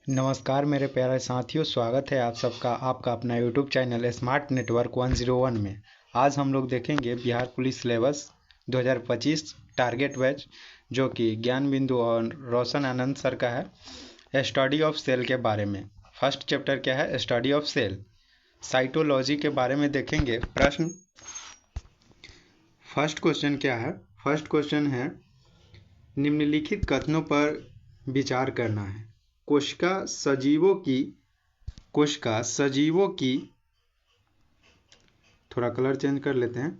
नमस्कार मेरे प्यारे साथियों, स्वागत है आप सबका आपका अपना यूट्यूब चैनल स्मार्ट नेटवर्क 101 में। आज हम लोग देखेंगे Bihar police syllabus 2025 target batch, जो कि ज्ञान बिंदु और रोशन आनंद सर का है। स्टडी ऑफ सेल के बारे में फर्स्ट चैप्टर क्या है? Study of cell. साइटोलॉजी के बारे में देखेंगे। प्रश्न फर्स्ट क्वेश्चन क्या है? फर्स्ट क्वेश्चन है, निम्नलिखित कथनों पर विचार करना है। कोशिका सजीवों की थोड़ा कलर चेंज कर लेते हैं।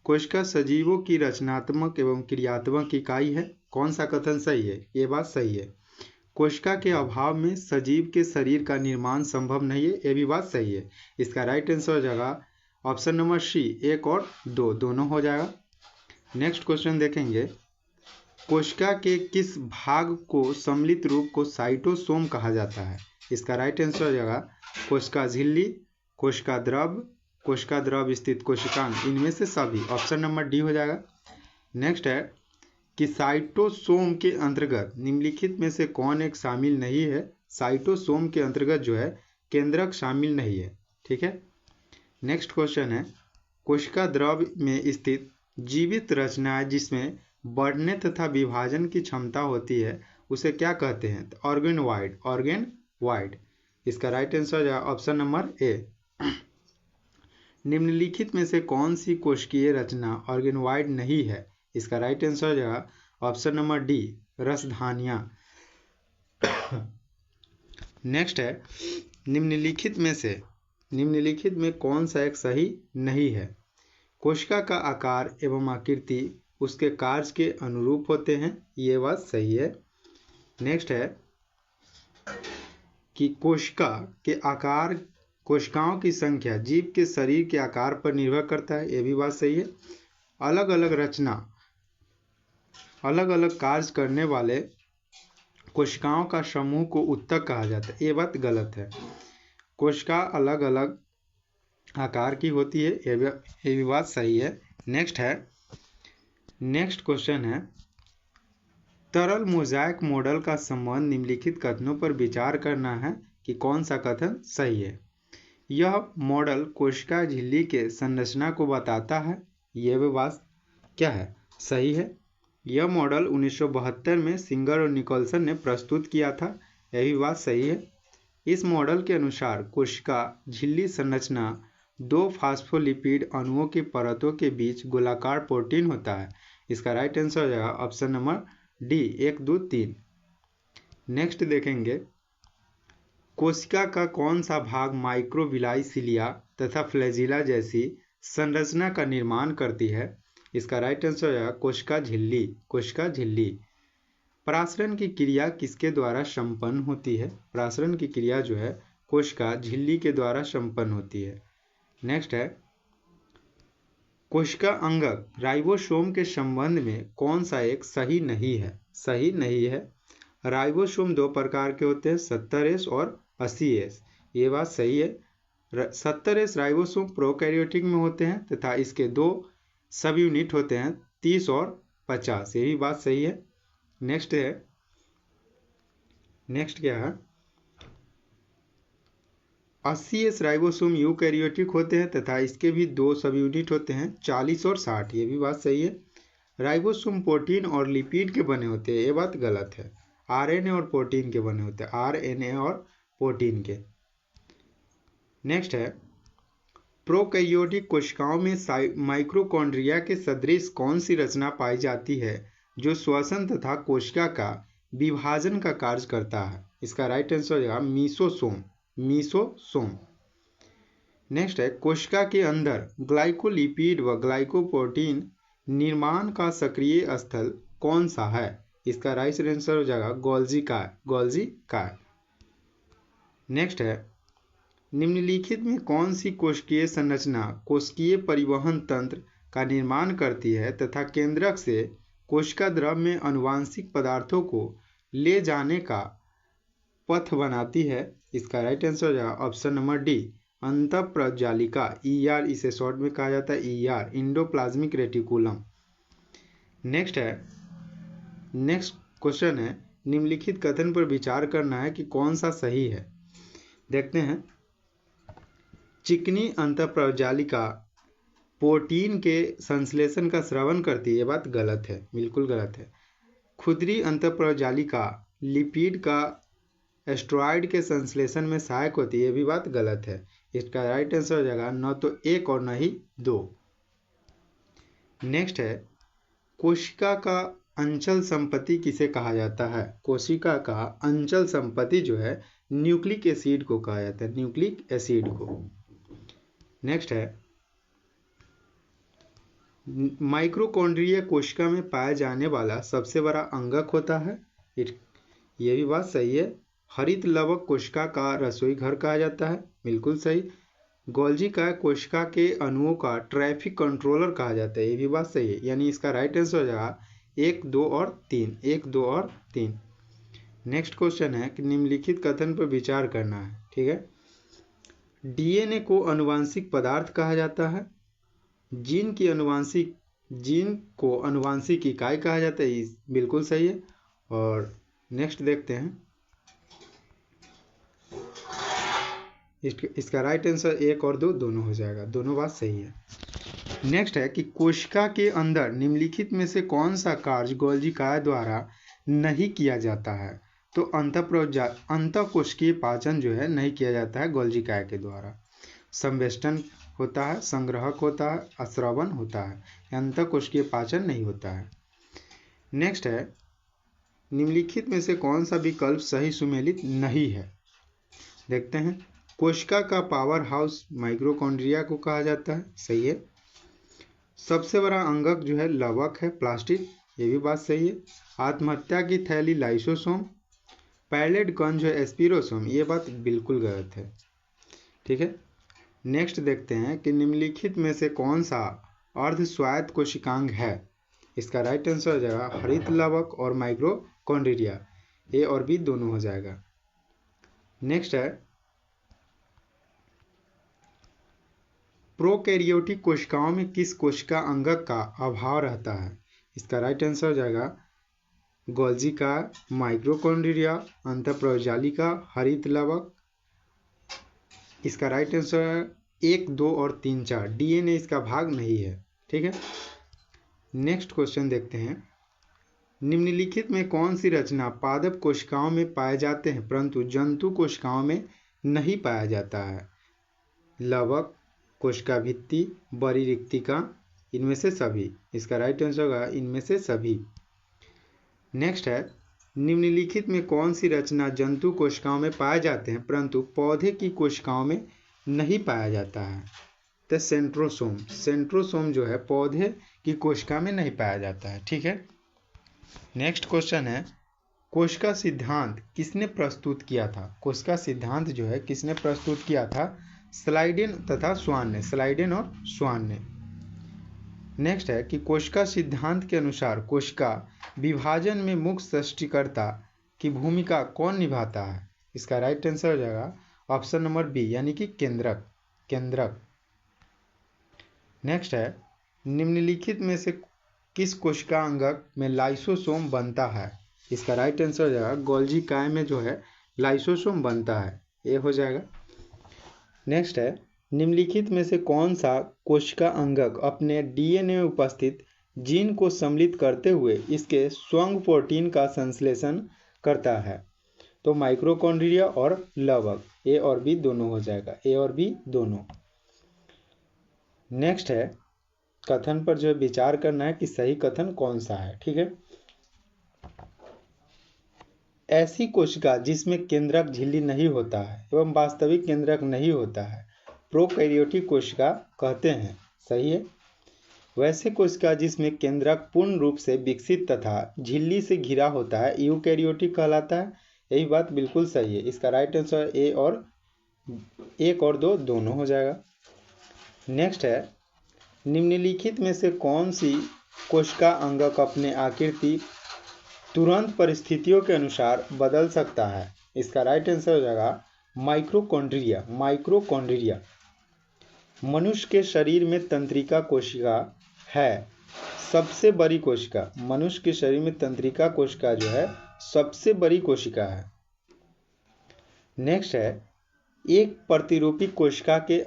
कोशिका सजीवों की रचनात्मक एवं क्रियात्मक इकाई है। कौन सा कथन सही है? ये बात सही है। कोशिका के अभाव में सजीव के शरीर का निर्माण संभव नहीं है। ये भी बात सही है। इसका राइट आंसर हो जाएगा ऑप्शन नंबर सी, 1 और 2 दोनों हो जाएगा। नेक्स्ट क्वेश्चन देखेंगे। कोशिका के किस भाग को सम्मिलित रूप को साइटोसोम कहा जाता है? इसका राइट आंसर हो जाएगा कोशिका झिल्ली, कोशिका द्रव स्थित कोशिकांग, इनमें से सभी। ऑप्शन नंबर डी हो जाएगा। नेक्स्ट है कि साइटोसोम के अंतर्गत निम्नलिखित में से कौन एक शामिल नहीं है? साइटोसोम के अंतर्गत जो है केंद्रक शामिल नहीं है। ठीक है। नेक्स्ट क्वेश्चन है, कोशिका द्रव में स्थित जीवित रचनाएं जिसमें बढ़ने तथा विभाजन की क्षमता होती है उसे क्या कहते हैं? ऑर्गेनवाइड। इसका राइट आंसर हो जाएगा ऑप्शन नंबर ए। निम्नलिखित में से कौन सी कोशिकीय रचना ऑर्गेनवाइड नहीं है? इसका राइट आंसर हो जाएगा ऑप्शन नंबर डी, रसधानियां। नेक्स्ट है, निम्नलिखित में कौन सा एक सही नहीं है? कोशिका का आकार एवं आकृति उसके कार्य के अनुरूप होते हैं। ये बात सही है। नेक्स्ट है कि कोशिका के आकार, कोशिकाओं की संख्या जीव के शरीर के आकार पर निर्भर करता है। ये भी बात सही है। अलग अलग कार्य करने वाले कोशिकाओं का समूह को उत्तक कहा जाता है। ये बात गलत है। कोशिका अलग अलग आकार की होती है। ये भी बात सही है। नेक्स्ट क्वेश्चन है, तरल मोज़ाइक मॉडल का संबंध निम्नलिखित कथनों पर विचार करना है कि कौन सा कथन सही है। यह मॉडल कोशिका झिल्ली के संरचना को बताता है। यह भी बात क्या है? सही है। यह मॉडल 1972 में सिंगर और निकोलसन ने प्रस्तुत किया था। यह भी बात सही है। इस मॉडल के अनुसार कोशिका झिल्ली संरचना 2 फास्फोलिपिड अणुओं की परतों के बीच गोलाकार प्रोटीन होता है। इसका राइट आंसर हो जाएगा ऑप्शन नंबर डी, 1, 2, 3। नेक्स्ट देखेंगे, कोशिका का कौन सा भाग माइक्रोविलाई सिलिया तथा फ्लैजिला जैसी संरचना का निर्माण करती है? इसका राइट आंसर हो जाएगा कोशिका झिल्ली। परासरण की क्रिया किसके द्वारा संपन्न होती है? परासरण की क्रिया जो है कोशिका झिल्ली के द्वारा संपन्न होती है। नेक्स्ट है, कोशिका अंगक राइबोसोम के संबंध में कौन सा एक सही नहीं है? राइबोसोम 2 प्रकार के होते हैं, 70S और 80S। ये बात सही है। 70S राइबोसोम प्रोकैरियोटिक में होते हैं तथा इसके 2 सब यूनिट होते हैं, 30 और 50। ये भी बात सही है। नेक्स्ट क्या है? 80S राइबोसोम यूकैरियोटिक होते हैं तथा इसके भी 2 सब यूनिट होते हैं, 40 और 60। ये भी बात सही है। राइबोसोम प्रोटीन और लिपिड के बने होते हैं। ये बात गलत है। आरएनए और प्रोटीन के बने होते हैं, आरएनए और प्रोटीन के। नेक्स्ट है, प्रोकैरियोटिक कोशिकाओं में माइक्रोकॉन्ड्रिया के सदृश कौन सी रचना पाई जाती है जो श्वसन तथा कोशिका का विभाजन का कार्य करता है? इसका राइट आंसर हो जाएगा मीसोसोम। नेक्स्ट है, कोशिका के अंदर ग्लाइकोलिपिड व ग्लाइकोप्रोटीन निर्माण का सक्रिय स्थल कौन सा है? इसका राइट आंसर हो जाएगा गोल्जी का। नेक्स्ट है, निम्नलिखित में कौन सी कोशिकीय संरचना कोशिकीय परिवहन तंत्र का निर्माण करती है तथा केंद्रक से कोशिका द्रव में आनुवांशिक पदार्थों को ले जाने का पथ बनाती है? इसका राइट आंसर हो जाएगा ऑप्शन नंबर डी, अंतःप्रज्वालिका, ER इसे शॉर्ट में कहा जाता है, ER, endoplasmic reticulum. Next question है, निम्नलिखित कथन पर विचार करना है कि कौन सा सही है। देखते हैं। चिकनी अंतःप्रजालिका प्रोटीन के संश्लेषण का श्रवण करती है, ये बात गलत है, बिल्कुल गलत है। खुदरी अंतःप्रजालिका लिपिड का एस्ट्रॉइड के संश्लेषण में सहायक होती है, ये भी बात गलत है। इसका राइट आंसर हो जाएगा न तो 1 और न ही 2। नेक्स्ट है, कोशिका का अंचल संपत्ति किसे कहा जाता है। कोशिका का अंचल संपत्ति जो है न्यूक्लिक एसिड को कहा जाता है, न्यूक्लिक एसिड को। नेक्स्ट है, माइक्रोकॉन्ड्रिया कोशिका में पाया जाने वाला सबसे बड़ा अंगक होता है, ये भी बात सही है। हरित लवक कोशिका का रसोई घर कहा जाता है, बिल्कुल सही। गोल्जी का कोशिका के अणुओं का ट्रैफिक कंट्रोलर कहा जाता है, ये भी बात सही है। यानी इसका राइट आंसर हो जाएगा 1, 2 और 3, 1, 2 और 3। नेक्स्ट क्वेश्चन है कि निम्नलिखित कथन पर विचार करना है, ठीक है। डीएनए को अनुवांशिक पदार्थ कहा जाता है। जीन को अनुवांशिक इकाई कहा जाता है, बिल्कुल सही है। और नेक्स्ट देखते हैं, इसका राइट आंसर 1 और 2 दोनों हो जाएगा, दोनों बात सही है। नेक्स्ट है कि कोशिका के अंदर निम्नलिखित में से कौन सा कार्य गोल्जी काय द्वारा नहीं किया जाता है। तो अंतःकोशिकीय पाचन जो है नहीं किया जाता है गोल्जी काय के द्वारा। संवेष्टन होता है, संग्रहक होता है, अश्रवण होता है, अंतःकोशिकीय पाचन नहीं होता है। नेक्स्ट है, निम्नलिखित में से कौन सा विकल्प सही सुमेलित नहीं है। देखते हैं। कोशिका का पावर हाउस माइक्रोकॉन्ड्रिया को कहा जाता है, सही है। सबसे बड़ा अंगक जो है लवक है, प्लास्टिक, ये भी बात सही है। आत्महत्या की थैली लाइसोसोम, पैलेट गन जो है एस्पिरोसोम, ये बात बिल्कुल गलत है, ठीक है। नेक्स्ट देखते हैं कि निम्नलिखित में से कौन सा अर्ध स्वायत्त कोशिकांग है। इसका राइट आंसर हो जाएगा हरित लवक और माइक्रोकॉन्ड्रिया, ए और बी दोनों हो जाएगा। नेक्स्ट है, प्रोकैरियोटिक कोशिकाओं में किस कोशिका अंगक का अभाव रहता है। इसका राइट आंसर हो जाएगा गोल्जी का, माइक्रोकॉन्ड्रिया, अंतःप्रजालिका, हरित लवक। इसका राइट आंसर 1, 2 और 3, 4। डीएनए इसका भाग नहीं है, ठीक है। नेक्स्ट क्वेश्चन देखते हैं। निम्नलिखित में कौन सी रचना पादप कोशिकाओं में पाए जाते हैं परंतु जंतु कोशिकाओं में नहीं पाया जाता है। लवक, कोशिका भित्ति, बड़ी रिक्तिका, इनमें से सभी। इसका राइट आंसर होगा इनमें से सभी। नेक्स्ट है, निम्नलिखित में कौन सी रचना जंतु कोशिकाओं में पाए जाते हैं परंतु पौधे की कोशिकाओं में नहीं पाया जाता है। तो सेंट्रोसोम, सेंट्रोसोम जो है पौधे की कोशिका में नहीं पाया जाता है, ठीक है। नेक्स्ट क्वेश्चन है, कोशिका सिद्धांत किसने प्रस्तुत किया था। कोशिका सिद्धांत जो है किसने प्रस्तुत किया था। स्लाइडेन तथा स्वान ने, स्लाइडेन और स्वान ने। नेक्स्ट है कि कोशिका सिद्धांत के अनुसार कोशिका विभाजन में मुख्य सृष्टिकर्ता की भूमिका कौन निभाता है। इसका राइट आंसर हो जाएगा ऑप्शन नंबर बी, यानी कि केंद्रक, केंद्रक। नेक्स्ट है, निम्नलिखित में से किस कोशिका अंगक में लाइसोसोम बनता है। इसका राइट आंसर हो जाएगा गोल्जी काय में जो है लाइसोसोम बनता है, ये हो जाएगा। नेक्स्ट है, निम्नलिखित में से कौन सा कोशिका अंगक अपने डीएनए में उपस्थित जीन को सम्मिलित करते हुए इसके स्वयं प्रोटीन का संश्लेषण करता है। तो माइक्रोकॉन्ड्रिया और लवक, ए और बी दोनों हो जाएगा, ए और बी दोनों। नेक्स्ट है, कथन पर जो है विचार करना है कि सही कथन कौन सा है, ठीक है। ऐसी कोशिका जिसमें केंद्रक झिल्ली नहीं होता है एवं वास्तविक केंद्रक नहीं होता है प्रोकैरियोटिक कोशिका कहते हैं, सही है। वैसे कोशिका जिसमें केंद्रक पूर्ण रूप से विकसित तथा झिल्ली से घिरा होता है यूकैरियोटिक कहलाता है, यही बात बिल्कुल सही है। इसका राइट आंसर 1 और 2 दोनों हो जाएगा। नेक्स्ट है, निम्नलिखित में से कौन सी कोशिका अंगक अपने आकृति तुरंत परिस्थितियों के अनुसार बदल सकता है। इसका राइट आंसर हो जाएगा माइक्रोकॉन्ड्रिया, माइक्रोकॉन्ड्रिया। मनुष्य के शरीर में तंत्रिका कोशिका है सबसे बड़ी कोशिका, मनुष्य के शरीर में तंत्रिका कोशिका जो है सबसे बड़ी कोशिका है। नेक्स्ट है, एक प्रतिरूपी कोशिका के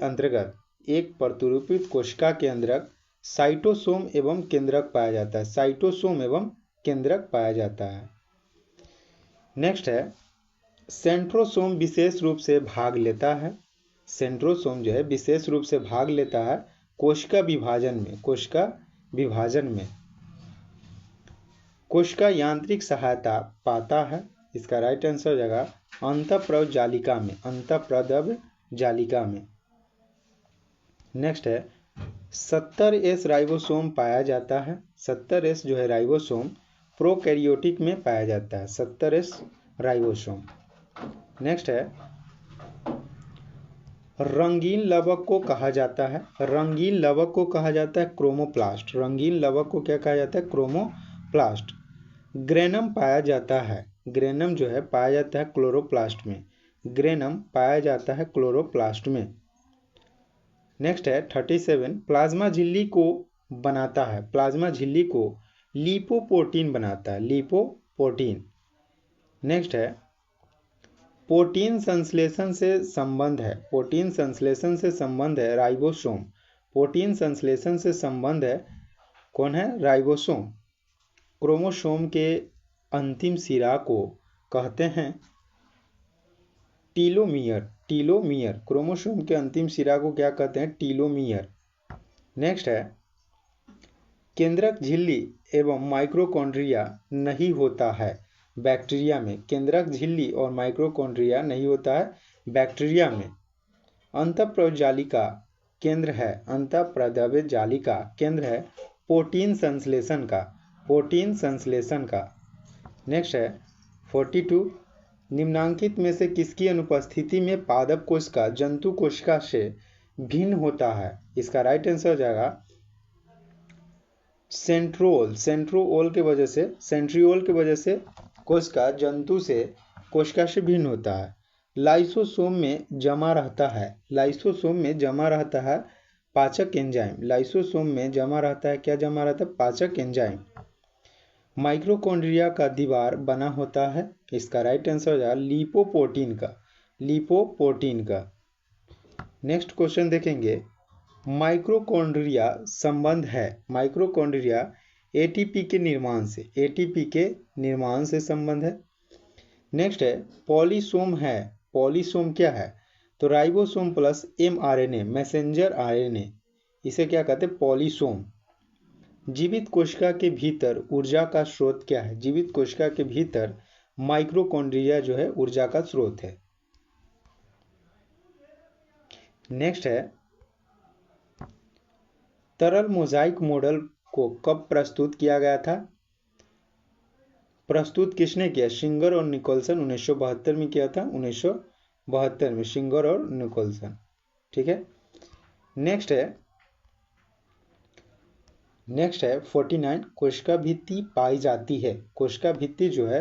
अंतर्गत साइटोसोम एवं केंद्रक पाया जाता है। साइटोसोम एवं केंद्रक पाया जाता है। नेक्स्ट है, सेंट्रोसोम विशेष रूप से भाग लेता है। सेंट्रोसोम जो है विशेष रूप से भाग लेता है कोशिका विभाजन में। कोशिका यांत्रिक सहायता पाता है। इसका राइट आंसर हो जाएगा अंतःप्रव जालिका में। नेक्स्ट है, 70S राइबोसोम पाया जाता है। 70S जो है राइबोसोम प्रोकैरियोटिक में पाया जाता है। 70S ribosome. नेक्स्ट है, रंगीन लवक को कहा जाता है। रंगीन लवक को कहा जाता है क्रोमोप्लास्ट। रंगीन लवक को क्या कहा जाता है? क्रोमोप्लास्ट। ग्रेनम पाया जाता है। ग्रेनम जो है पाया जाता है क्लोरोप्लास्ट में। ग्रेनम पाया जाता है क्लोरोप्लास्ट में। नेक्स्ट है 37, प्लाज्मा झिल्ली को बनाता है। प्लाज्मा झिल्ली को लिपोप्रोटीन बनाता है। लिपोप्रोटीन। नेक्स्ट है, प्रोटीन संश्लेषण से संबंध है। प्रोटीन संश्लेषण से संबंध है राइबोसोम। प्रोटीन संश्लेषण से संबंध है कौन है? राइबोसोम। क्रोमोसोम के अंतिम सिरा को कहते हैं टीलोमियर। टीलोमियर। क्रोमोसोम के अंतिम सिरा को क्या कहते हैं? टीलोमियर। नेक्स्ट है, केंद्रक झिल्ली एवं माइक्रोकॉन्ड्रिया नहीं होता है बैक्टीरिया में। केंद्रक झिल्ली और माइक्रोकॉन्ड्रिया नहीं होता है बैक्टीरिया में। अंतःप्रव जालिका केंद्र है। अंतःप्रव जालिका केंद्र है प्रोटीन संश्लेषण का। प्रोटीन संश्लेषण का। नेक्स्ट है 42, निम्नांकित में से किसकी अनुपस्थिति में पादप कोशिका जंतु कोशिका से भिन्न होता है? इसका राइट आंसर हो जाएगा सेंट्रियोल। सेंट्रियोल के वजह से कोशिका जंतु से कोशिका से भिन्न होता है। लाइसोसोम में जमा रहता है। लाइसोसोम में जमा रहता है पाचक एंजाइम। लाइसोसोम में जमा रहता है, क्या जमा रहता है? पाचक एंजाइम। माइक्रोकॉन्ड्रिया का दीवार बना होता है। इसका राइट आंसर हो जाएगा लिपोप्रोटीन का। लिपोप्रोटीन का। नेक्स्ट क्वेश्चन देखेंगे, माइक्रोकॉन्ड्रिया संबंध है। माइक्रोकॉन्ड्रिया एटीपी के निर्माण से। एटीपी के निर्माण से संबंध है। नेक्स्ट है पॉलीसोम है। पॉलीसोम क्या है? तो ribosome plus mRNA messenger RNA, इसे क्या कहते हैं? पॉलीसोम। जीवित कोशिका के भीतर ऊर्जा का स्रोत क्या है? जीवित कोशिका के भीतर माइक्रोकॉन्ड्रिया जो है ऊर्जा का स्रोत है। नेक्स्ट है, तरल मोजाइक मॉडल को कब प्रस्तुत किया गया था? प्रस्तुत किसने किया? शिंगर और निकोलसन 1972 में किया था। 1972 में शिंगर और निकोलसन। ठीक है। नेक्स्ट है 49, कोशिका भित्ति पाई जाती है। कोशिका भित्ति जो है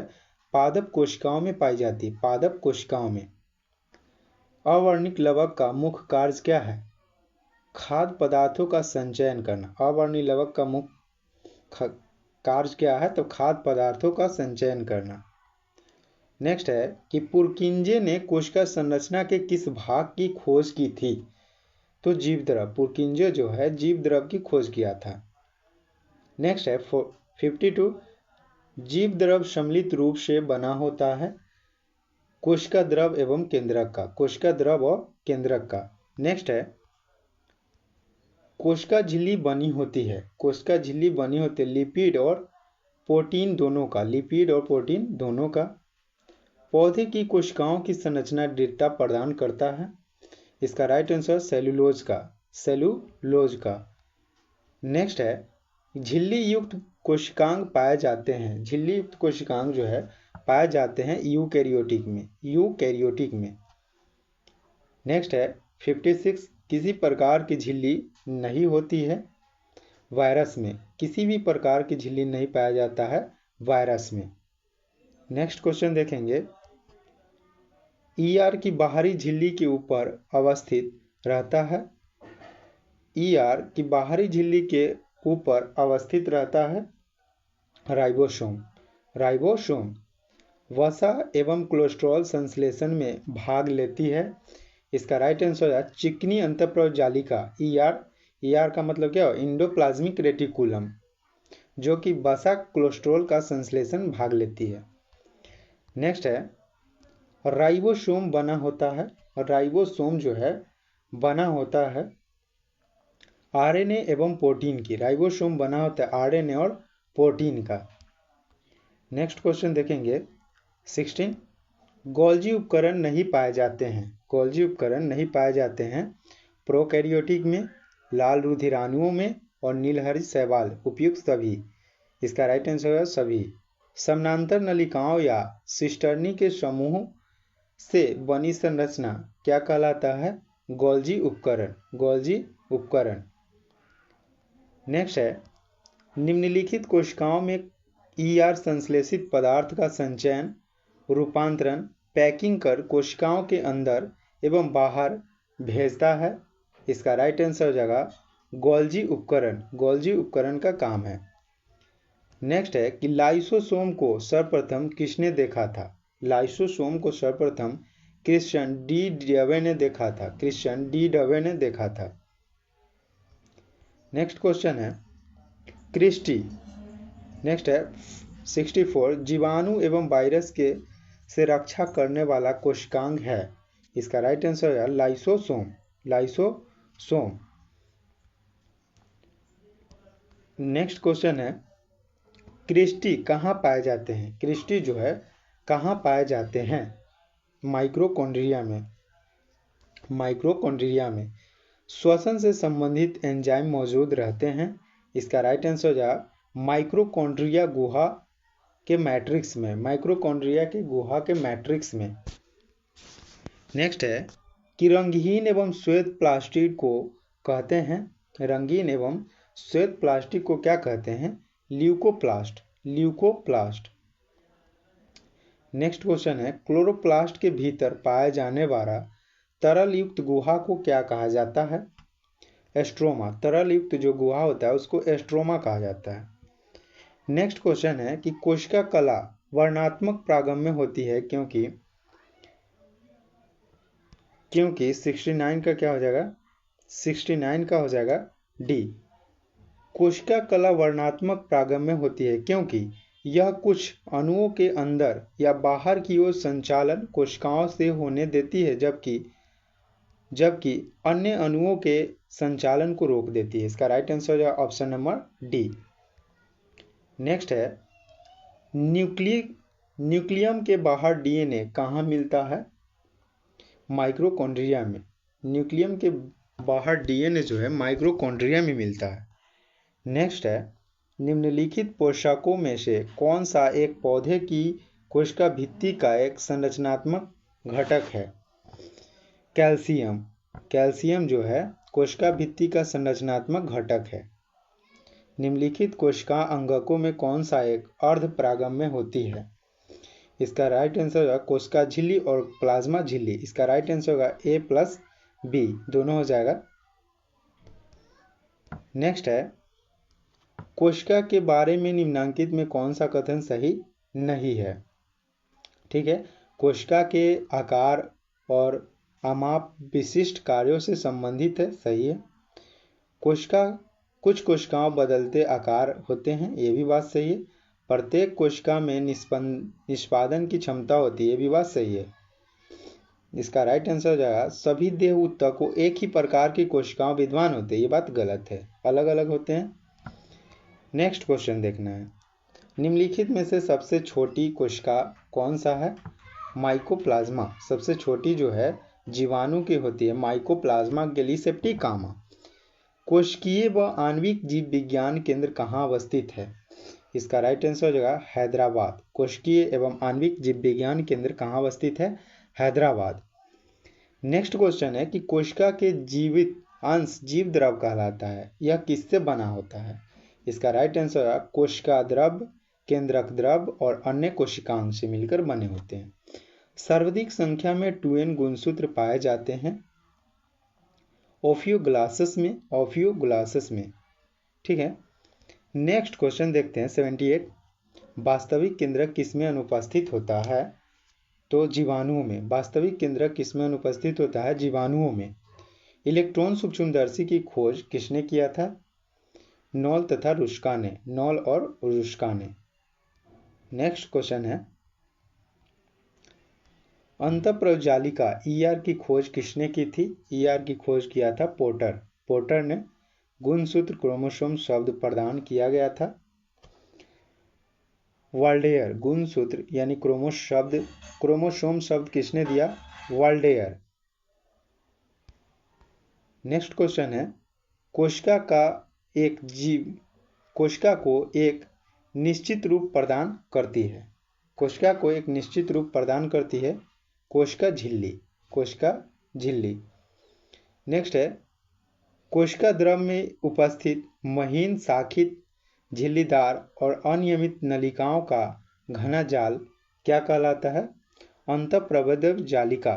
पादप कोशिकाओं में पाई जाती है। पादप कोशिकाओं में। अवर्णिक लवक का मुख्य कार्य क्या है? खाद्य पदार्थों का संचयन करना। अवर्णिक लवक का मुख्य कार्य क्या है? तो खाद्य पदार्थों का संचयन करना। नेक्स्ट है कि पुरकिंजे ने कोशिका संरचना के किस भाग की खोज की थी? तो जीव द्रव। पुरकिंजे जो है जीव द्रव की खोज किया था। नेक्स्ट है 52, जीव द्रव सम्मिलित रूप से बना होता है कोशिका द्रव एवं केंद्रक का। कोशिका द्रव और केंद्रक का। नेक्स्ट है कोशिका झिल्ली बनी होती है। कोशिका झिल्ली बनी होती है लिपिड और प्रोटीन दोनों का। लिपिड और प्रोटीन दोनों का। पौधे की कोशिकाओं की संरचना दृढ़ता प्रदान करता है। इसका राइट आंसर सेलुलोज का। सेलुलोज का। नेक्स्ट है झिल्ली युक्त कोशिकांग पाए जाते हैं। झिल्ली युक्त कोशिकांग जो है पाए जाते हैं यूकैरियोटिक में। यूकैरियोटिक में। नेक्स्ट है 56, किसी प्रकार की झिल्ली नहीं होती है वायरस में। किसी भी प्रकार की झिल्ली नहीं पाया जाता है वायरस में। नेक्स्ट क्वेश्चन देखेंगे, ईआर की बाहरी झिल्ली के ऊपर अवस्थित रहता है। ईआर की बाहरी झिल्ली के ऊपर अवस्थित रहता है राइबोसोम। राइबोसोम। वसा एवं कोलेस्ट्रॉल संश्लेषण में भाग लेती है। इसका राइट आंसर है चिकनी अंतःप्रजालिका ER का मतलब क्या है इंडोप्लाज्मिक रेटिकुलम, जो कि वसा कोलेस्ट्रॉल का संश्लेषण भाग लेती है। नेक्स्ट है राइबोसोम बना होता है, राइबोसोम जो है बना होता है RNA एवं प्रोटीन की। राइबोसोम बना होता है RNA और प्रोटीन का। नेक्स्ट क्वेश्चन देखेंगे 16। गोल्जी उपकरण नहीं पाए जाते हैं, गोल्जी उपकरण नहीं पाए जाते हैं प्रोकैरियोटिक में, लाल रुधिराणुओं में और नीलहरी शैवाल उपयुक्त सभी। इसका राइट आंसर है सभी। समानांतर नलिकाओं या सिस्टर्नी के समूह से बनी संरचना क्या कहलाता है? गोल्जी उपकरण, गोल्जी उपकरण। नेक्स्ट है निम्नलिखित कोशिकाओं में ER संश्लेषित पदार्थ का संचयन, रूपांतरण, पैकिंग कर कोशिकाओं के अंदर एवं बाहर भेजता है। इसका राइट आंसर हो जाएगा गोल्जी उपकरण, गोल्जी उपकरण का काम है। नेक्स्ट है कि लाइसोसोम को सर्वप्रथम किसने देखा था? लाइसोसोम को सर्वप्रथम क्रिश्चियन डी डवे ने देखा था, क्रिश्चियन डी डवे ने देखा था। नेक्स्ट क्वेश्चन है क्रिस्टी। नेक्स्ट है 64 जीवाणु एवं वायरस के से रक्षा करने वाला कोशिकांग है। इसका राइट आंसर है लाइसोसोम, लाइसोसोम। नेक्स्ट क्वेश्चन है क्रिस्टी कहाँ पाए जाते हैं? क्रिस्टी जो है कहाँ पाए जाते हैं? माइक्रोकॉन्ड्रिया में, माइक्रोकॉन्ड्रिया में श्वसन से संबंधित एंजाइम मौजूद रहते हैं। इसका राइट आंसर हो जाएगा माइक्रोकॉन्ड्रिया गुहा के मैट्रिक्स में, माइक्रोकॉन्ड्रिया के गुहा के मैट्रिक्स में। नेक्स्ट है कि रंगहीन एवं श्वेत प्लास्टिड को कहते हैं, रंगीन एवं श्वेत प्लास्टिक को क्या कहते हैं? Leucoplast, leucoplast. नेक्स्ट क्वेश्चन है क्लोरोप्लास्ट के भीतर पाया जाने वाला तरल युक्त गुहा को क्या कहा जाता है? एस्ट्रोमा, तरल युक्त जो गुहा होता है उसको एस्ट्रोमा कहा जाता है। नेक्स्ट क्वेश्चन है कि कोशिका कला वर्णात्मक प्रागम्य होती है क्योंकि 69 का क्या हो जाएगा? 69 का हो जाएगा डी। कोशिका कला वर्णात्मक प्रागम्य होती है क्योंकि यह कुछ अणुओं के अंदर या बाहर की ओर संचालन कोशिकाओं से होने देती है, जबकि अन्य अणुओं के संचालन को रोक देती है। इसका राइट आंसर हो जाएगा ऑप्शन नंबर डी। नेक्स्ट है न्यूक्लियम के बाहर DNA कहाँ मिलता है? माइक्रोकॉन्ड्रिया में। न्यूक्लियम के बाहर DNA जो है माइक्रोकॉन्ड्रिया में मिलता है। नेक्स्ट है निम्नलिखित पोषकों में से कौन सा एक पौधे की कोशिका भित्ति का एक संरचनात्मक घटक है? कैल्शियम, कैल्शियम जो है कोशिका भित्ति का संरचनात्मक घटक है। निम्नलिखित कोशिका अंगकों में कौन सा एक अर्ध प्रागम्य होती है? इसका राइट आंसर होगा कोशिका झिल्ली और प्लाज्मा झिल्ली। इसका राइट आंसर होगा A+B दोनों हो जाएगा। नेक्स्ट है कोशिका के बारे में निम्नांकित में कौन सा कथन सही नहीं है? ठीक है, कोशिका के आकार और आमाप विशिष्ट कार्यों से संबंधित है, सही है। कुछ कोशिकाओं बदलते आकार होते हैं, ये भी बात सही है। प्रत्येक कोशिका में निष्पादन की क्षमता होती है, ये भी बात सही है। इसका राइट आंसर हो जाएगा सभी देह ऊतकों एक ही प्रकार की कोशिकाओं विद्वान होते हैं, ये बात गलत है, अलग अलग होते हैं। नेक्स्ट क्वेश्चन देखना है निम्नलिखित में से सबसे छोटी कोशिका कौन सा है? माइकोप्लाज्मा, सबसे छोटी जो है जीवाणु की होती है माइकोप्लाज्मा गैलीसेप्टिकामा। कोशिकीय व आणविक जीव विज्ञान केंद्र कहाँ अवस्थित है? इसका राइट आंसर हो जाएगा हैदराबाद। कोशिकीय एवं आणविक जीव विज्ञान केंद्र कहाँ अवस्थित है? हैदराबाद। नेक्स्ट क्वेश्चन है कि कोशिका के जीवित अंश जीव द्रव कहलाता है, यह किससे बना होता है? इसका राइट आंसर है कोशिका द्रव, केंद्रक द्रव और अन्य कोशिकांग से मिलकर बने होते हैं। सर्वाधिक संख्या में 2N गुणसूत्र पाए जाते हैं ओफियोग्लासस में, ओफियोग्लासस में। ठीक है, नेक्स्ट क्वेश्चन देखते हैं 78। वास्तविक केंद्रक किसमें अनुपस्थित होता है? तो जीवाणुओं में। वास्तविक केंद्रक किसमें अनुपस्थित होता है? जीवाणुओं में। इलेक्ट्रॉन सूक्ष्मदर्शी की खोज किसने किया था? नॉल तथा रुस्का ने। नॉल और रुस्का ने। नेक्स्ट क्वेश्चन है, अंतःप्रजालिका ईआर की खोज किसने की थी? ईआर की खोज किया था पोर्टर। पोर्टर ने। गुणसूत्र क्रोमोसोम शब्द प्रदान किया गया था। वाल्डेयर गुणसूत्र यानी क्रोमोसोम शब्द किसने दिया? वाल्डेयर। नेक्स्ट क्वेश्चन है, कोशिका को एक निश्चित रूप प्रदान करती है। कोशिका को एक निश्चित रूप प्रदान करती है कोशिका झिल्ली। कोशिका झिल्ली। नेक्स्ट है, कोशिका द्रव में उपस्थित महीन शाखित झिल्लीदार और अनियमित नलिकाओं का घना जाल क्या कहलाता है? अंतःप्रबंधक जालिका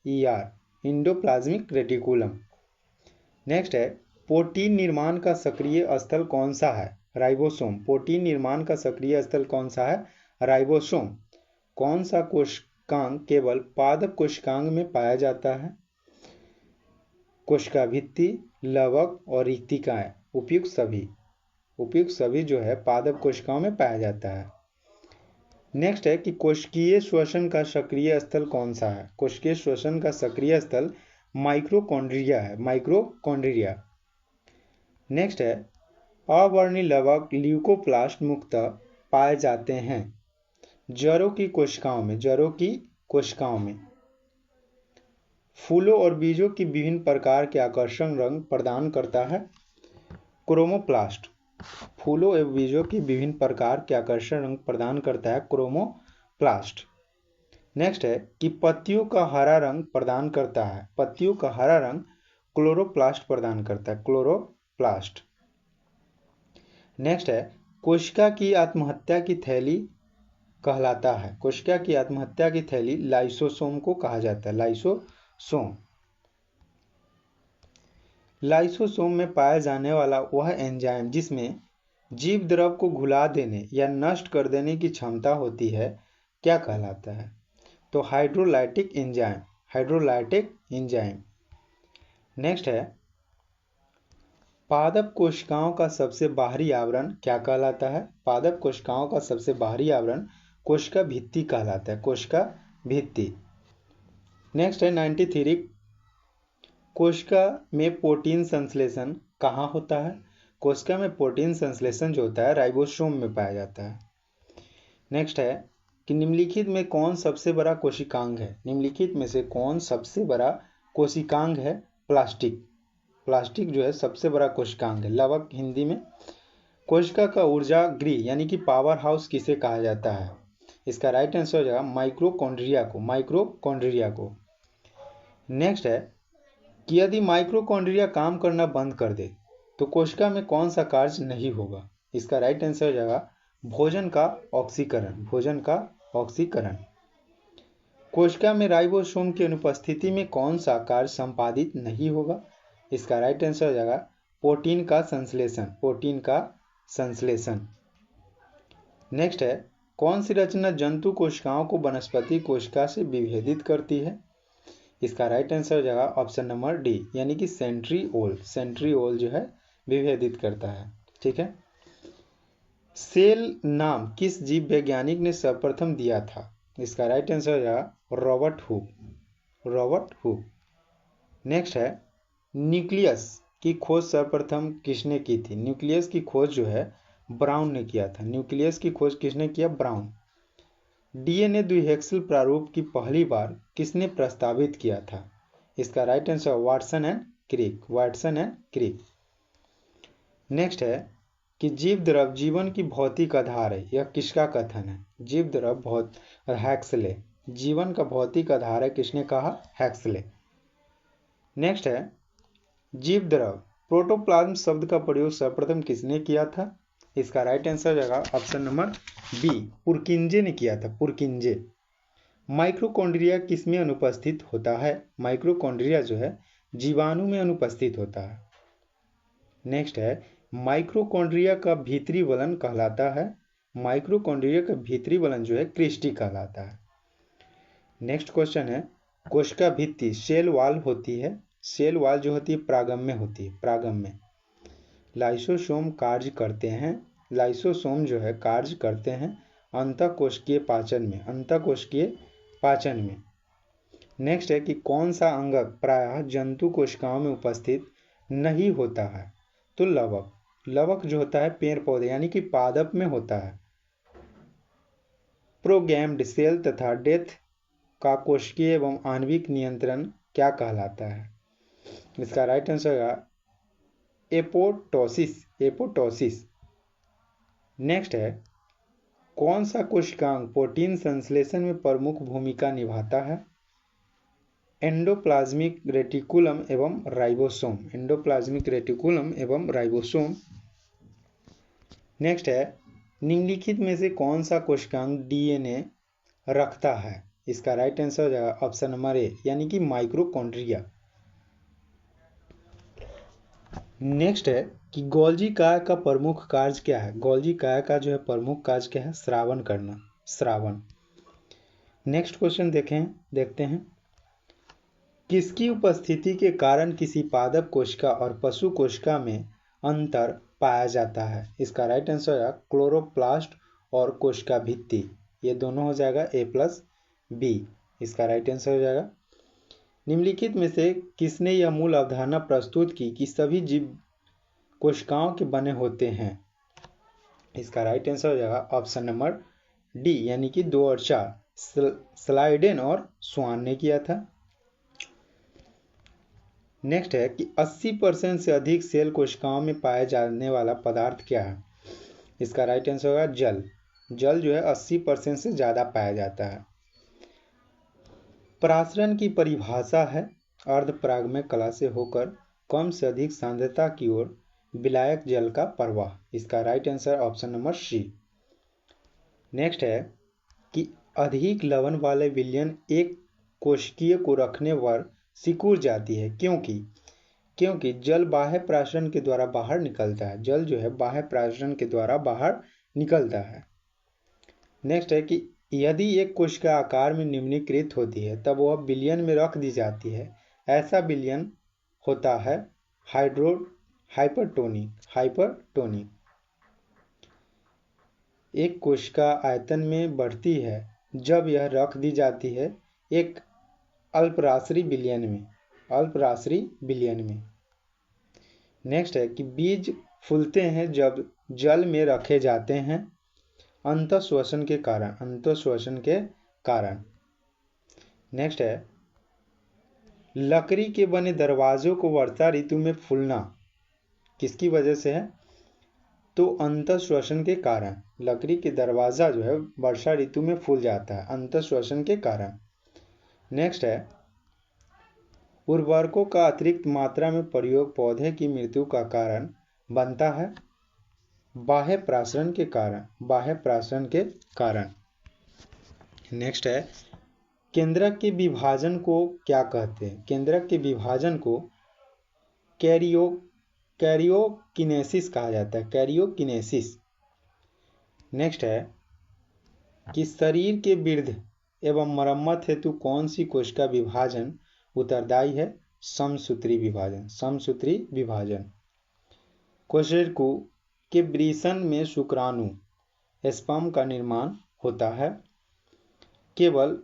ईआर। Endoplasmic reticulum. नेक्स्ट है, प्रोटीन निर्माण का सक्रिय स्थल कौन सा है? राइबोसोम। प्रोटीन निर्माण का सक्रिय स्थल कौन सा है? राइबोसोम। कौन सा कोशिकांग केवल पादप कोशिकांग में पाया जाता है? कोशिका भित्ति, लवक और रिक्तिकाएं। उपयुक्त सभी जो है पादप कोशिकाओं में पाया जाता है। नेक्स्ट है कि कोशिकीय श्वसन का सक्रिय स्थल कौन सा है? कोशिकीय श्वसन का सक्रिय स्थल माइक्रोकॉन्ड्रिया है। माइक्रोकॉन्ड्रिया। नेक्स्ट है, अवर्णी लवक ल्यूकोप्लास्ट मुक्त पाए जाते हैं जड़ों की कोशिकाओं में। जड़ों की कोशिकाओं में। फूलों और बीजों की विभिन्न प्रकार के आकर्षक रंग प्रदान करता है क्रोमोप्लास्ट। फूलों एवं बीजों की विभिन्न प्रकार के आकर्षक रंग प्रदान करता है क्रोमोप्लास्ट। नेक्स्ट है कि पत्तियों का हरा रंग प्रदान करता है। पत्तियों का हरा रंग क्लोरोप्लास्ट प्रदान करता है। क्लोरोप्लास्ट। नेक्स्ट है, कोशिका की आत्महत्या की थैली कहलाता है। कोशिका की आत्महत्या की थैली लाइसोसोम को कहा जाता है। लाइसोसोम। लाइसोसोम में पाया जाने वाला वह एंजाइम जिसमें जीव द्रव को घुला देने या नष्ट कर देने की क्षमता होती है क्या कहलाता है? तो hydrolytic enzyme. Hydrolytic enzyme. Next है, पादप कोशिकाओं का सबसे बाहरी आवरण क्या कहलाता है? पादप कोशिकाओं का सबसे बाहरी आवरण कोशिका भित्ति कहलाता है। कोशिका भित्ति। नेक्स्ट है 93, कोशिका में प्रोटीन संश्लेषण कहाँ होता है? कोशिका में प्रोटीन संश्लेषण जो होता है राइबोसोम में पाया जाता है। नेक्स्ट है कि निम्नलिखित में कौन सबसे बड़ा कोशिकांग है? निम्नलिखित में से कौन सबसे बड़ा कोशिकांग है? प्लास्टिक। प्लास्टिक जो है सबसे बड़ा कोशिकांग है। लवक हिंदी में। कोशिका का ऊर्जा गृह यानी कि पावर हाउस किसे कहा जाता है? इसका राइट आंसर हो जाएगा माइक्रोकॉन्ड्रिया को। माइक्रोकॉन्ड्रिया को। नेक्स्ट है कि यदि माइक्रोकॉन्ड्रिया काम करना बंद कर दे तो कोशिका में कौन सा कार्य नहीं होगा? इसका राइट आंसर हो जाएगा भोजन का ऑक्सीकरण। भोजन का ऑक्सीकरण। कोशिका में राइबोसोम की अनुपस्थिति में कौन सा कार्य संपादित नहीं होगा? इसका राइट आंसर हो जाएगा प्रोटीन का संश्लेषण। प्रोटीन का संश्लेषण। नेक्स्ट है, कौन सी रचना जंतु कोशिकाओं को वनस्पति कोशिका से विभेदित करती है? इसका राइट आंसर हो जाएगा ऑप्शन नंबर डी यानी कि सेंट्रीओल। सेंट्रीओल जो है विभेदित करता है। ठीक है। सेल नाम किस जीव वैज्ञानिक ने सर्वप्रथम दिया था? इसका राइट आंसर हो जाएगा Robert Hooke. Robert Hooke. Next है, न्यूक्लियस की खोज सर्वप्रथम किसने की थी? न्यूक्लियस की खोज जो है ब्राउन ने किया था। न्यूक्लियस की खोज किसने किया? ब्राउन। डीएनए द्विहेक्सल प्रारूप की पहली बार किसने प्रस्तावित किया था? इसका right answer Watson and Crick. Watson and Crick. Next है कि जीव द्रव जीवन की भौतिक आधार है, यह किसका कथन है? जीव द्रव हैक्सले। जीवन का भौतिक आधार है, किसने कहा? हैक्सले। नेक्स्ट है, जीव द्रव प्रोटोप्लाज्म शब्द का प्रयोग सर्वप्रथम किसने किया था? इसका राइट आंसर हो जाएगा ऑप्शन नंबर बी पुरकिंजे ने किया था। पुरकिंजे। माइक्रोकॉन्ड्रिया किस में अनुपस्थित होता है? माइक्रोकॉन्ड्रिया जो है जीवाणु में अनुपस्थित होता है। नेक्स्ट है, माइक्रोकॉन्ड्रिया का भीतरी वलन कहलाता है माइक्रोकॉन्ड्रिया का भीतरी बलन जो है क्रिस्टी कहलाता है। नेक्स्ट क्वेश्चन है, कोशिका भित्ति सेल वॉल होती है, सेल वॉल जो होती है प्रागम्य होती है, प्रागम्य। लाइसोसोम कार्य करते हैं, लाइसोसोम जो है कार्य करते हैं अंतःकोशिकीय पाचन में, अंतःकोशिकीय पाचन में। नेक्स्ट है कि कौन सा अंगक प्रायः जंतु कोशिकाओं में उपस्थित नहीं होता है, तो लवक। लवक जो होता है पेड़ पौधे यानी कि पादप में होता है। प्रोगैम्ड सेल तथा डेथ का कोशिकीय एवं आणविक नियंत्रण क्या कहलाता है? इसका राइट आंसर है एपोटोसिस, एपोटोसिस। नेक्स्ट है, कौन सा कोशिकांग प्रोटीन संश्लेषण में प्रमुख भूमिका निभाता है? एंडोप्लाज्मिक रेटिकुलम एवं राइबोसोम, एंडोप्लाज्मिक रेटिकुलम एवं राइबोसोम। नेक्स्ट है, निम्नलिखित में से कौन सा कोशिकांग डीएनए रखता है? इसका राइट आंसर हो जाएगा ऑप्शन नंबर ए यानी कि माइक्रोकॉन्ड्रिया। नेक्स्ट है कि गोल्जी काया का प्रमुख कार्य क्या है? गोल्जी काया का जो है प्रमुख कार्य क्या है? स्रावन करना, स्रावन। नेक्स्ट क्वेश्चन देखते हैं, किसकी उपस्थिति के कारण किसी पादप कोशिका और पशु कोशिका में अंतर पाया जाता है? इसका राइट आंसर है क्लोरोप्लास्ट और कोशिका भित्ति, ये दोनों हो जाएगा ए प्लस बी, इसका राइट आंसर हो जाएगा। निम्नलिखित में से किसने यह मूल अवधारणा प्रस्तुत की कि सभी जीव कोशिकाओं के बने होते हैं? इसका राइट आंसर हो जाएगा ऑप्शन नंबर डी यानी कि 2 और 4, स्लाइडेन और स्वान ने किया था। नेक्स्ट है कि 80% से अधिक सेल कोशिकाओं में पाए जाने वाला पदार्थ क्या है? इसका राइट आंसर होगा जल। जल जो है 80% से ज़्यादा पाया जाता है। प्रासरण की परिभाषा है अर्धपरागमय कला से होकर कम से अधिक सांद्रता की ओर विलायक जल का प्रवाह, इसका right answer option number C. Next है कि अधिक लवण वाले विलयन एक कोशिकीय को रखने पर सिकुड़ जाती है, क्योंकि जल बाह्य प्रासरण के द्वारा बाहर निकलता है, जल जो है बाह्य प्रासरण के द्वारा बाहर निकलता है। नेक्स्ट है कि यदि एक कोशिका आकार में निम्नीकृत होती है तब वह विलयन में रख दी जाती है, ऐसा विलयन होता है हाइपरटोनिक। एक कोशिका आयतन में बढ़ती है जब यह रख दी जाती है एक अल्पराश्री विलयन में। नेक्स्ट है कि बीज फूलते हैं जब जल में रखे जाते हैं अंतःश्वसन के कारण। नेक्स्ट है, लकड़ी के बने दरवाजों को वर्षा ऋतु में फूलना किसकी वजह से है? तो अंतःश्वसन के कारण। लकड़ी के दरवाजा जो है वर्षा ऋतु में फूल जाता है अंतःश्वसन के कारण। नेक्स्ट है, उर्वरकों का अतिरिक्त मात्रा में प्रयोग पौधे की मृत्यु का कारण बनता है बाह्य प्रासरण के कारण। नेक्स्ट है, केंद्रक के विभाजन को क्या कहते हैं? केंद्रक के विभाजन को कैरियोकिनेसिस कहा जाता है, कैरियोकिनेसिस। नेक्स्ट है कि शरीर के वृद्धि एवं मरम्मत हेतु कौन सी कोशिका विभाजन उत्तरदायी है? समसूत्री विभाजन। कोशिका के वृषण में शुक्राणु स्पर्म का निर्माण होता है केवल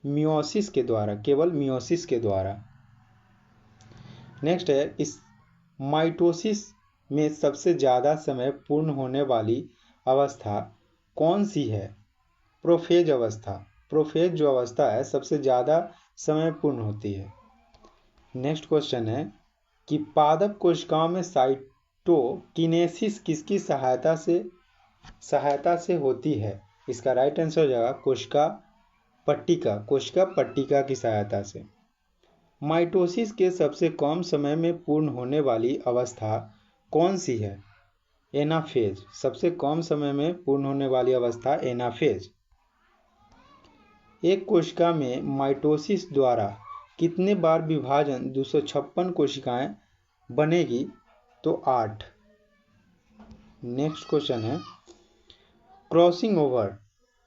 मियोसिस के द्वारा। नेक्स्ट है, इस माइटोसिस में सबसे ज़्यादा समय पूर्ण होने वाली अवस्था कौन सी है? प्रोफेज जो अवस्था है सबसे ज़्यादा समय पूर्ण होती है। नेक्स्ट क्वेश्चन है कि पादप कोशिकाओं में साइटोकिनेसिस किसकी सहायता से होती है? इसका राइट आंसर हो जाएगा कोशिका पट्टिका की सहायता से। माइटोसिस के सबसे कम समय में पूर्ण होने वाली अवस्था कौन सी है? एनाफेज। सबसे कम समय में पूर्ण होने वाली अवस्था एनाफेज। एक कोशिका में माइटोसिस द्वारा कितने बार विभाजन 256 कोशिकाएं बनेगी? तो 8। नेक्स्ट क्वेश्चन है क्रॉसिंग ओवर।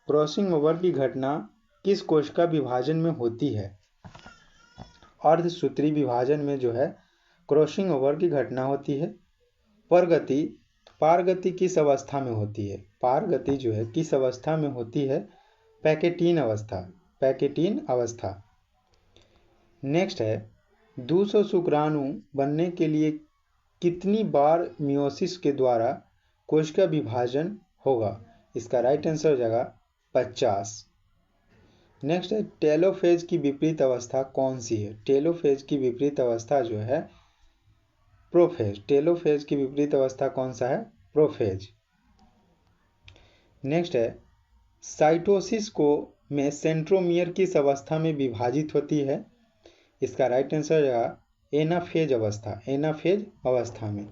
क्रॉसिंग ओवर की घटना किस कोशिका विभाजन में होती है? अर्धसूत्री विभाजन में जो है क्रॉसिंग ओवर की घटना होती है। परगति, पारगति किस अवस्था में होती है? पारगति जो है किस अवस्था में होती है? पैकेटीन अवस्था, पैकेटीन अवस्था। नेक्स्ट है 200 शुक्राणु बनने के लिए कितनी बार मियोसिस के द्वारा कोशिका विभाजन होगा? इसका राइट आंसर हो जाएगा 50। नेक्स्ट है टेलोफेज की विपरीत अवस्था कौन सी है? टेलोफेज की विपरीत अवस्था जो है प्रोफेज। टेलोफेज की विपरीत अवस्था कौन सा है? प्रोफेज। नेक्स्ट है साइटोसिस को में सेंट्रोमियर किस अवस्था में विभाजित होती है? इसका राइट आंसर हो जाएगा एनाफेज अवस्था, एनाफेज अवस्था में।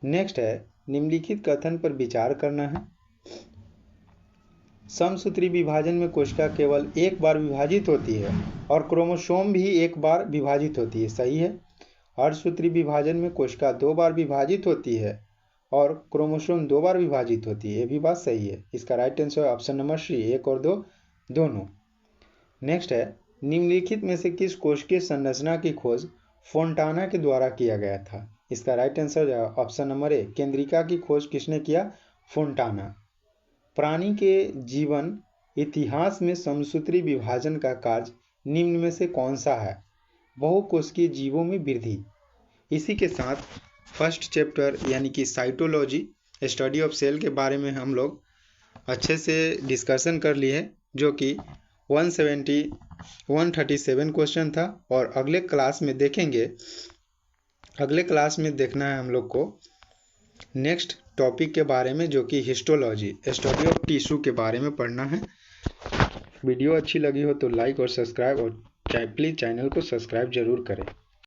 नेक्स्ट है निम्नलिखित कथन पर विचार करना है। समसूत्री विभाजन में कोशिका केवल एक बार विभाजित होती है और क्रोमोसोम भी एक बार विभाजित होती है, सही है। अर्धसूत्री विभाजन में कोशिका 2 बार विभाजित होती है और क्रोमोसोम 2 बार विभाजित होती है, ये भी बात सही है। इसका right answer option number C, 1 और 2 दोनों। नेक्स्ट है निम्नलिखित में से किस कोशिकीय संरचना की खोज फोंटाना के द्वारा किया गया था? इसका right answer option number A, केंद्रिका की खोज किसने किया? फोंटाना। प्राणी के जीवन इतिहास में समसूत्री विभाजन का कार्य निम्न में से कौन सा है? बहुकोशिकीय जीवों में वृद्धि। इसी के साथ फर्स्ट चैप्टर यानी कि साइटोलॉजी, स्टडी ऑफ सेल के बारे में हम लोग अच्छे से डिस्कशन कर लिए, जो कि 137 क्वेश्चन था। और अगले क्लास में देखेंगे, अगले क्लास में देखना है हम लोग को नेक्स्ट टॉपिक के बारे में, जो कि हिस्टोलॉजी, स्टडी ऑफ टिश्यू के बारे में पढ़ना है। वीडियो अच्छी लगी हो तो लाइक और सब्सक्राइब, और प्लीज़ चैनल को सब्सक्राइब जरूर करें।